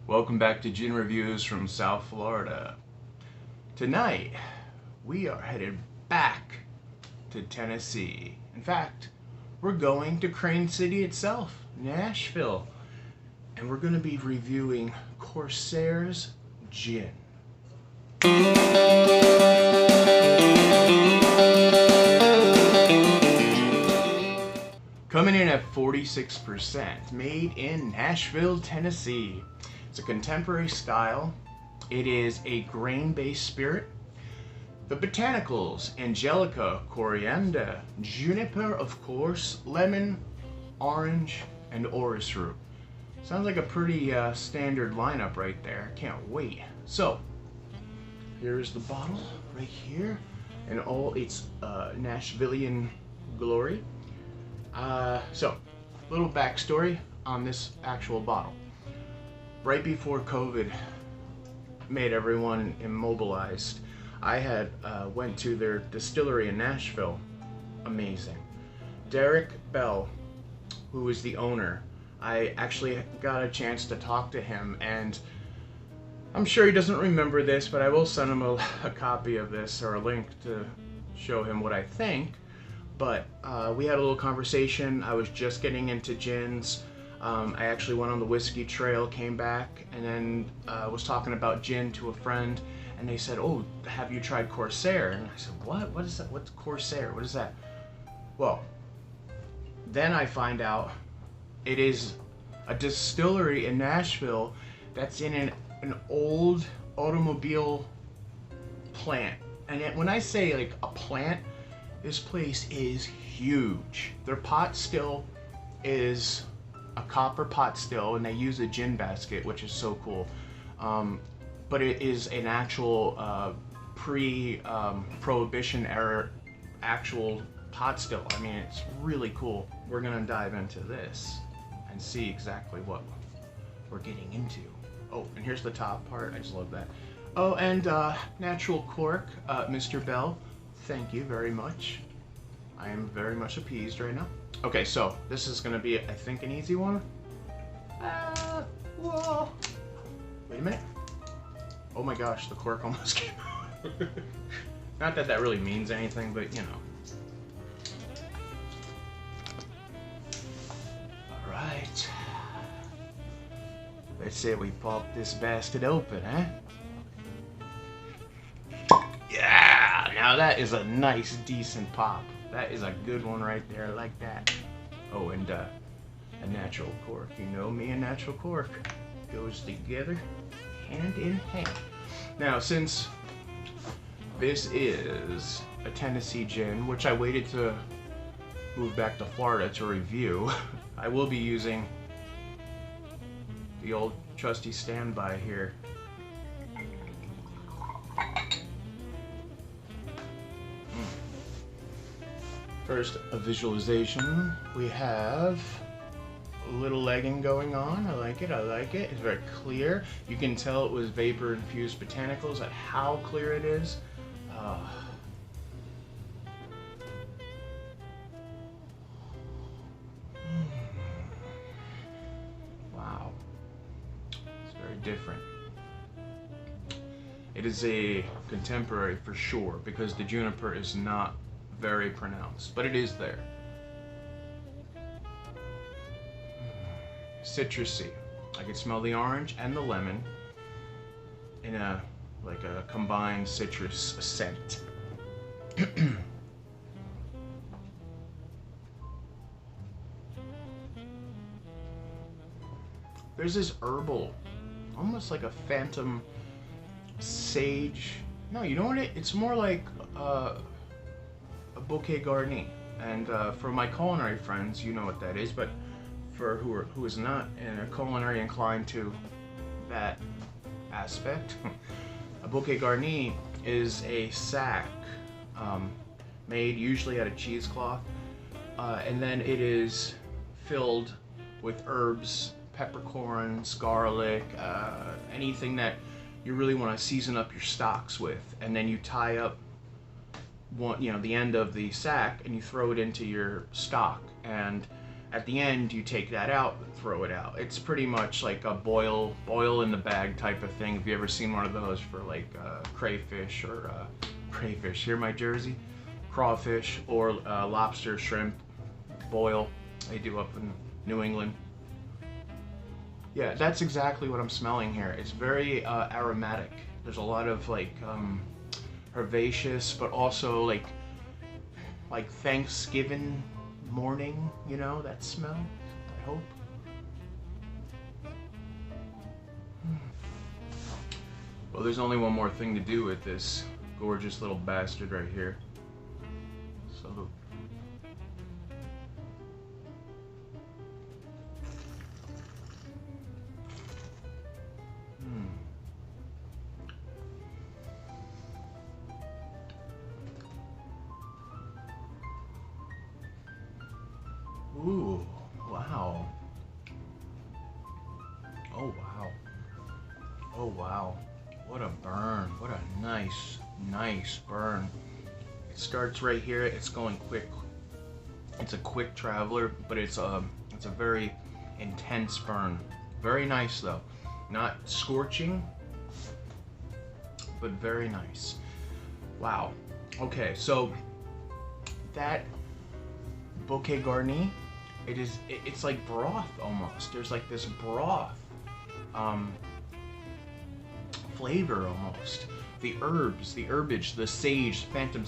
Welcome back to Gin Reviews from South Florida. Tonight, we are headed back to Tennessee. In fact, we're going to Crane City itself, Nashville. And we're going to be reviewing Corsair's Gin. Coming in at 46%, made in Nashville, Tennessee. It's a contemporary style. It is a grain-based spirit. The botanicals: angelica, coriander, juniper, of course, lemon, orange, and orris root. Sounds like a pretty standard lineup right there. Can't wait. So, here's the bottle right here in all its Nashvilleian glory. So, little backstory on this actual bottle. Right before COVID made everyone immobilized, I had went to their distillery in Nashville. Amazing. Derek Bell, who is the owner, I actually got a chance to talk to him, and I'm sure he doesn't remember this, but I will send him a copy of this or a link to show him what I think. But we had a little conversation. I was just getting into gins. I actually went on the whiskey trail, came back, and then was talking about gin to a friend, and they said, "Oh, have you tried Corsair?" And I said, "What? What is that? What's Corsair? What is that?" Well, then I find out it is a distillery in Nashville that's in an old automobile plant. And when I say like a plant, this place is huge. Their pot still is a copper pot still, and they use a gin basket, which is so cool. But it is an actual pre-prohibition era actual pot still. I mean, it's really cool. We're gonna dive into this and see exactly what we're getting into. Oh, and here's the top part. I just love that. Oh, and natural cork, Mr. Bell. Thank you very much. I am very much appeased right now. Okay, so this is gonna be, I think, an easy one. Whoa. Wait a minute. Oh my gosh, the cork almost came out. Not that that really means anything, but you know. All right. Let's say we pop this bastard open, huh? Yeah, now that is a nice, decent pop. That is a good one right there, I like that. Oh, and a natural cork. You know me and natural cork goes together hand in hand. Now, since this is a Tennessee gin, which I waited to move back to Florida to review, I will be using the old trusty standby here. First, a visualization. We have a little legging going on. I like it, I like it. It's very clear. You can tell it was vapor-infused botanicals at how clear it is. Wow. It's very different. It is a contemporary for sure, because the juniper is not very pronounced, but it is there. Citrusy. I can smell the orange and the lemon in a combined citrus scent. There's this herbal, almost like a phantom sage. No, you know what it's more like a bouquet garni. And for my culinary friends, you know what that is, but for who is not in a culinary inclined to that aspect, a bouquet garni is a sack made usually out of cheesecloth, and then it is filled with herbs, peppercorns, garlic, anything that you really want to season up your stocks with, and then you tie up the end of the sack and you throw it into your stock, and At the end, you take that out and throw it out. It's pretty much like a boil in the bag type of thing. Have you ever seen one of those for like crayfish or crayfish? Here, my Jersey, crawfish or lobster, shrimp, boil. They do up in New England. Yeah, that's exactly what I'm smelling here. It's very aromatic. There's a lot of like herbaceous, but also like Thanksgiving morning, you know, that smell, I hope. Well, there's only one more thing to do with this gorgeous little bastard right here. So ooh, wow. Oh, wow. Oh, wow. What a burn. What a nice burn. It starts right here. It's going quick. It's a quick traveler, but it's a very intense burn. Very nice, though. Not scorching, but very nice. Wow. Okay, so that bouquet garni, it's like broth almost. There's like this broth flavor almost. The herbs, the herbage, the sage, phantom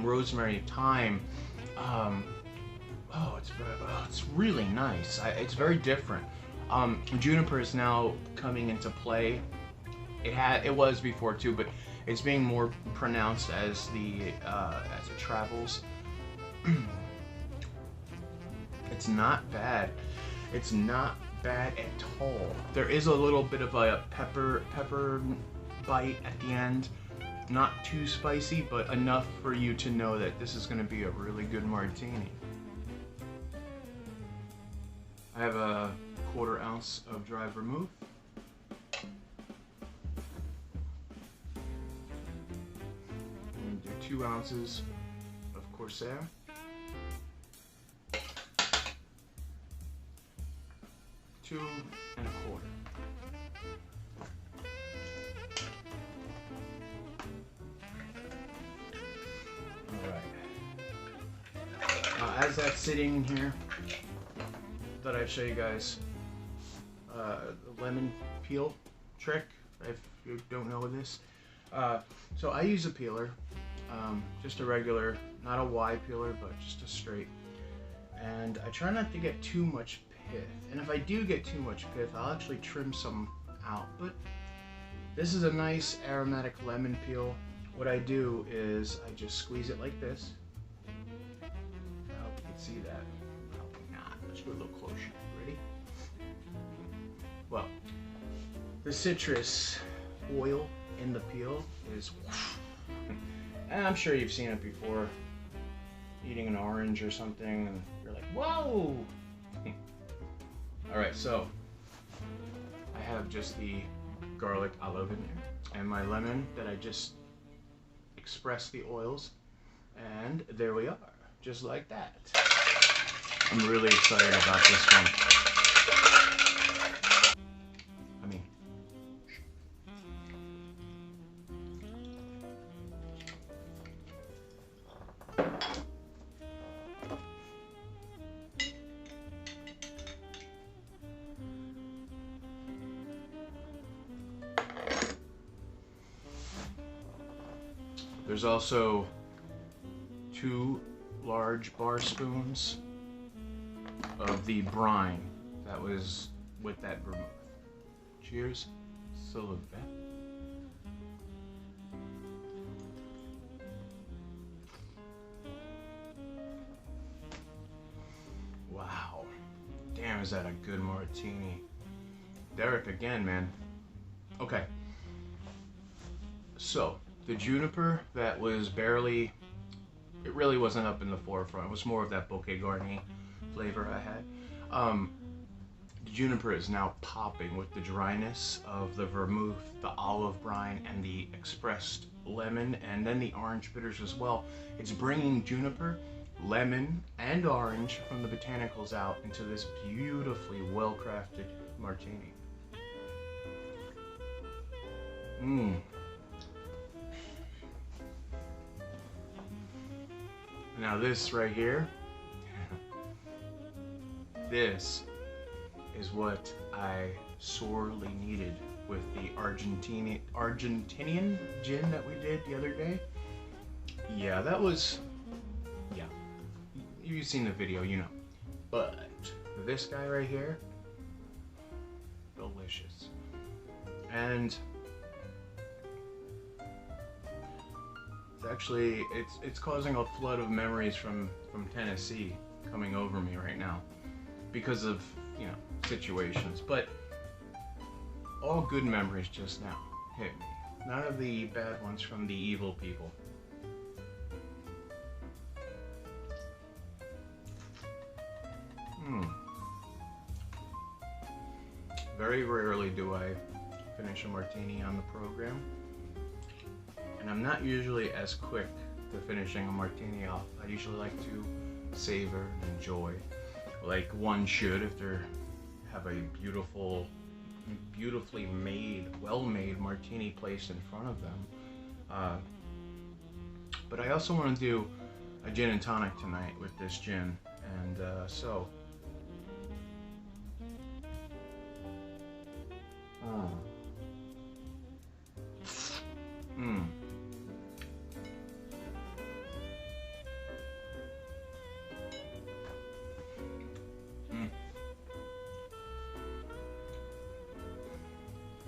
rosemary, thyme. It's really nice. It's very different. Juniper is now coming into play. It was before too, but it's being more pronounced as it travels. It's not bad. It's not bad at all. There is a little bit of a pepper bite at the end. Not too spicy, but enough for you to know that this is going to be a really good martini. I have a 1/4 ounce of dry vermouth. And do 2 ounces of Corsair. Two and a 1/4. All right. As that's sitting here, thought I'd show you guys the lemon peel trick. If you don't know this, so I use a peeler, just a regular, not a Y peeler, but just a straight. And I try not to get too much pith. And if I do get too much pith, I'll actually trim some out. But this is a nice aromatic lemon peel. What I do is I just squeeze it like this. I hope you can see that. Probably not. Let's go a little closer. Ready? Well, the citrus oil in the peel is, and I'm sure you've seen it before, eating an orange or something, and you're like, whoa! Alright, so I have just the garlic olive in there, and my lemon that I just expressed the oils, and there we are, just like that. I'm really excited about this one. There's also 2 large bar spoons of the brine that was with that vermouth. Cheers, salute. Wow, damn, is that a good martini. Derek again, man. Okay, so the juniper that was barely, it really wasn't up in the forefront. It was more of that bouquet garni flavor I had. The juniper is now popping with the dryness of the vermouth, the olive brine, and the expressed lemon, and then the orange bitters as well. It's bringing juniper lemon and orange from the botanicals out into this beautifully well-crafted martini. Now this right here, this is what I sorely needed with the Argentinian gin that we did the other day. Yeah, that was, yeah, you've seen the video, you know. But this guy right here, delicious. And actually, it's causing a flood of memories from Tennessee coming over me right now because of, you know, situations. But all good memories just now hit me. None of the bad ones from the evil people. Very rarely do I finish a martini on the program. And I'm not usually as quick to finishing a martini off. I usually like to savor and enjoy, like one should if they have a beautifully made, well-made martini placed in front of them. But I also want to do a gin and tonic tonight with this gin, and so.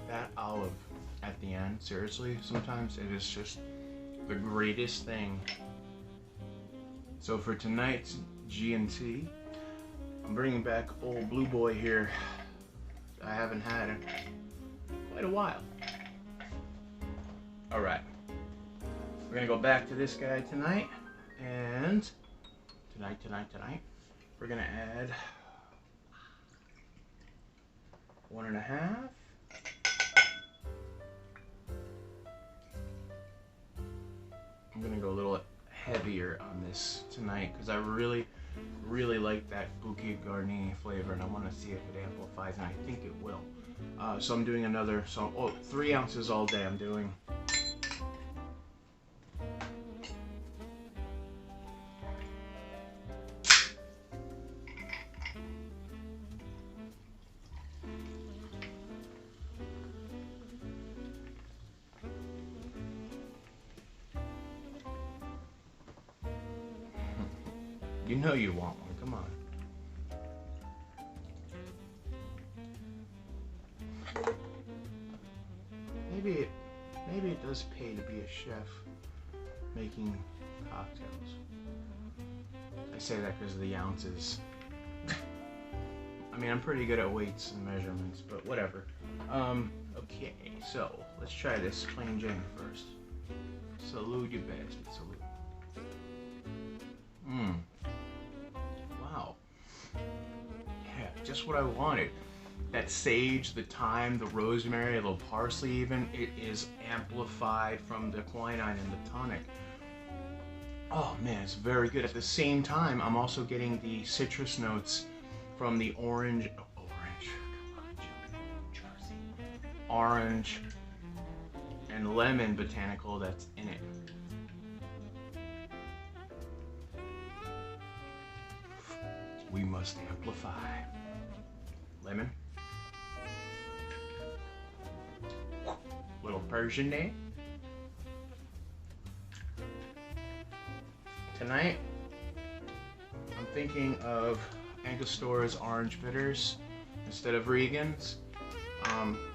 That olive at the end, seriously, sometimes it is just the greatest thing. So for tonight's G&T, I'm bringing back old Blue Boy here. I haven't had in quite a while. All right, we're gonna go back to this guy tonight, and tonight, we're gonna add 1.5. I'm gonna go a little heavier on this tonight because I really like that bouquet garni flavor, and I want to see if it amplifies, and I think it will. So I'm doing another, 3 ounces all day I'm doing. You know you want one, come on. Maybe it does pay to be a chef making cocktails. I say that because of the ounces. I mean, I'm pretty good at weights and measurements, but whatever. Okay, so let's try this plain gin first. Salute you bastard, salute. Wow. Yeah, just what I wanted. That sage, the thyme, the rosemary, a little parsley even, it is amplified from the quinine and the tonic. Oh man, it's very good. At the same time, I'm also getting the citrus notes from the orange and lemon botanical that's in it. We must amplify. Lemon. Little Persian there. Tonight, I'm thinking of Angostora's orange bitters instead of Regan's,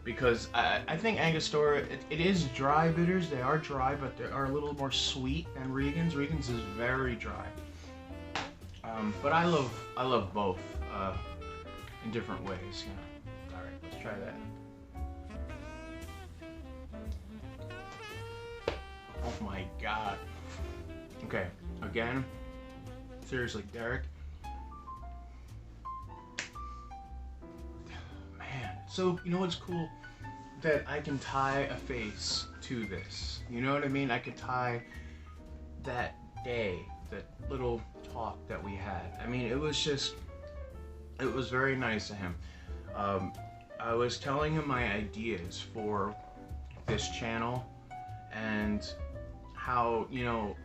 because I think Angostura, it is dry bitters. They are dry, but they are a little more sweet than Regan's. Regan's is very dry. But I love both in different ways, you know. All right, let's try that. Oh my God. Okay, again, seriously, Derek. Man, so you know what's cool? That I can tie a face to this. You know what I mean? I could tie that day, that little talk that we had. I mean, it was very nice of him. I was telling him my ideas for this channel and how, you know,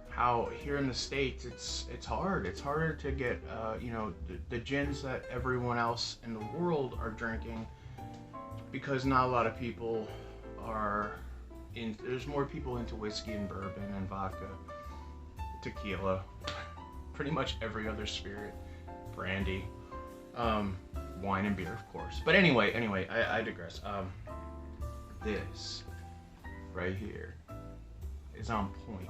how here in the States it's hard. It's harder to get you know, the gins that everyone else in the world are drinking, because not a lot of people are in. There's more people into whiskey and bourbon and vodka, tequila, pretty much every other spirit, brandy, wine and beer, of course. But anyway, I digress. This right here is on point.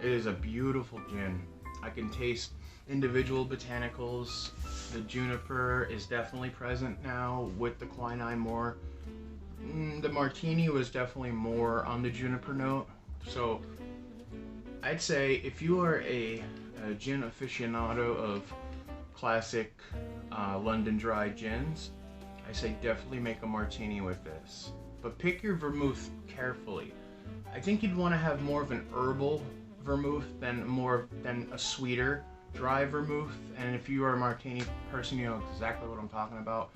It is a beautiful gin. I can taste individual botanicals. The juniper is definitely present now with the quinine more. The Martini was definitely more on the juniper note. So I'd say if you are a gin aficionado of classic London dry gins, I say definitely make a Martini with this. But pick your vermouth carefully. I think you'd want to have more of an herbal vermouth than a sweeter dry vermouth. And if you are a Martini person, you know exactly what I'm talking about.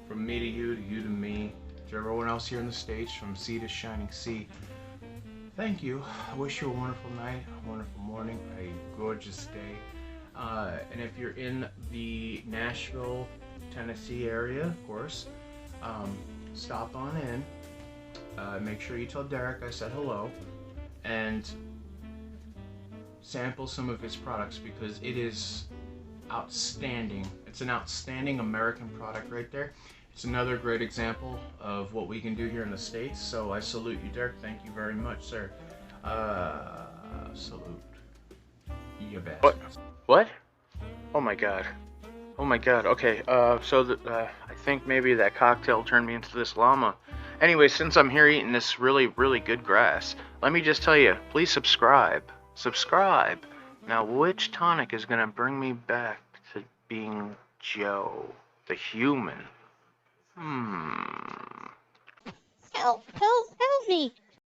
From me to you to me, to everyone else here in the States, from sea to shining sea, thank you. I wish you a wonderful night, a wonderful morning, a gorgeous day. And if you're in the Nashville, Tennessee area, of course, stop on in. Make sure you tell Derek I said hello, and sample some of his products, because it is outstanding. It's an outstanding American product right there. It's another great example of what we can do here in the States. So I salute you, Derek. Thank you very much, sir. Salute. You bastard. What? Oh my god. Oh my god. Okay, so I think maybe that cocktail turned me into this llama. Anyway, since I'm here eating this really, really good grass, let me just tell you, please subscribe. Subscribe. Now, which tonic is gonna bring me back to being Joe, the human? Help me!